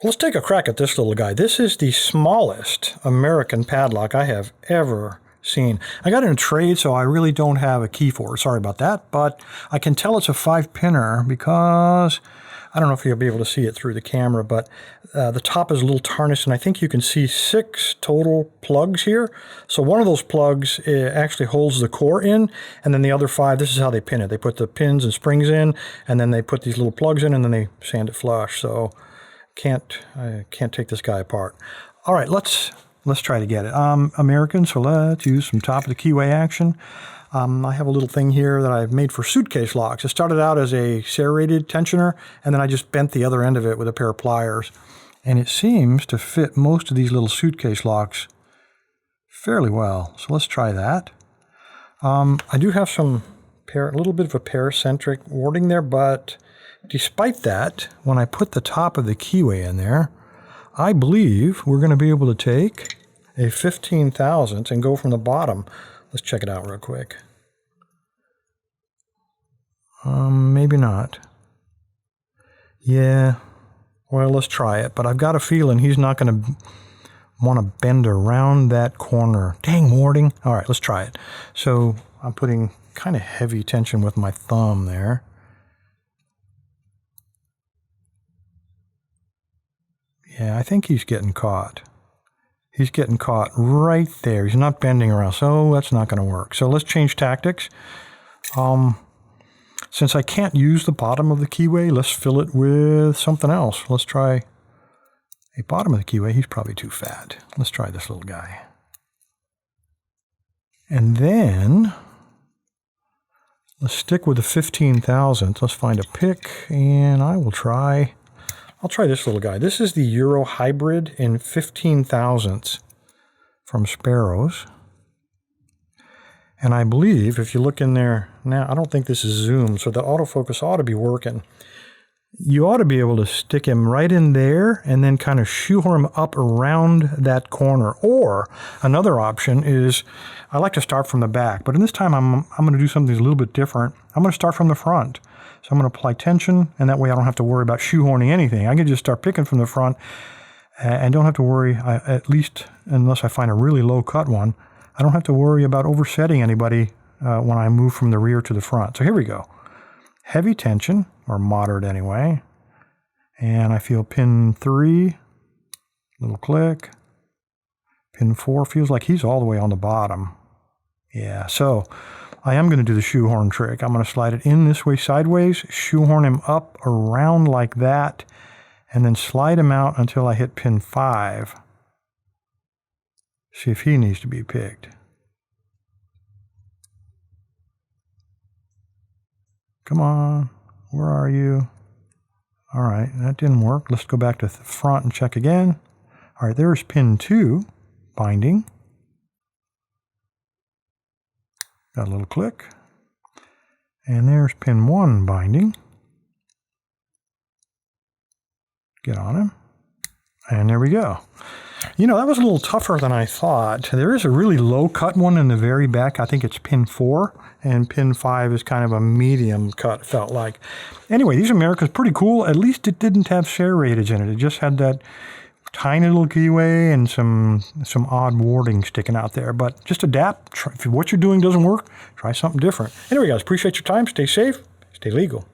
Let's take a crack at this little guy. This is the smallest American padlock I have ever seen. I got it in a trade, so I really don't have a key for it. Sorry about that, but I can tell it's a 5-pinner because I don't know if you'll be able to see it through the camera, but the top is a little tarnished, and I think you can see 6 total plugs here. So one of those plugs actually holds the core in, and then the other 5, this is how they pin it. They put the pins and springs in, and then they put these little plugs in, and then they sand it flush. So I can't take this guy apart. All right, let's try to get it. American, so let's use some top of the keyway action. I have a little thing here that I've made for suitcase locks. It started out as a serrated tensioner, and then I just bent the other end of it with a pair of pliers. And it seems to fit most of these little suitcase locks fairly well. So let's try that. I do have a little bit of a paracentric warding there, but despite that, when I put the top of the keyway in there, I believe we're going to be able to take a 15 thousandths and go from the bottom. Let's check it out real quick. Maybe not. Yeah, well, let's try it. But I've got a feeling he's not going to want to bend around that corner. Dang, warding. All right, let's try it. So I'm putting kind of heavy tension with my thumb there. Yeah, I think he's getting caught. He's getting caught right there. He's not bending around, so that's not going to work. So let's change tactics. Since I can't use the bottom of the keyway, let's fill it with something else. Let's try a bottom of the keyway. He's probably too fat. Let's try this little guy. And then let's stick with the 15 thousandths. Let's find a pick, and I'll try this little guy. This is the Euro Hybrid in 15 thousandths from Sparrows. And I believe if you look in there now, I don't think this is zoomed, so the autofocus ought to be working. You ought to be able to stick him right in there and then kind of shoehorn him up around that corner. Or another option is, I like to start from the back, but in this time I'm going to do something a little bit different. I'm going to start from the front. So I'm going to apply tension, and that way I don't have to worry about shoehorning anything. I can just start picking from the front and don't have to worry, at least unless I find a really low-cut one, I don't have to worry about oversetting anybody when I move from the rear to the front. So here we go. Heavy tension, or moderate anyway. And I feel pin 3, little click. Pin 4 feels like he's all the way on the bottom. Yeah, so I am going to do the shoehorn trick. I'm going to slide it in this way sideways, shoehorn him up around like that, and then slide him out until I hit pin 5. See if he needs to be picked. Come on, where are you? All right, that didn't work. Let's go back to the front and check again. All right, there's pin 2, binding. Got a little click. And there's pin 1 binding. Get on him. And there we go. You know, that was a little tougher than I thought. There is a really low cut one in the very back. I think it's pin 4. And pin 5 is kind of a medium cut, felt like. Anyway, these Americans pretty cool. At least it didn't have serrated in it. It just had that tiny little keyway and some odd warding sticking out there. But just adapt. If what you're doing doesn't work, try something different. Anyway, guys, appreciate your time. Stay safe. Stay legal.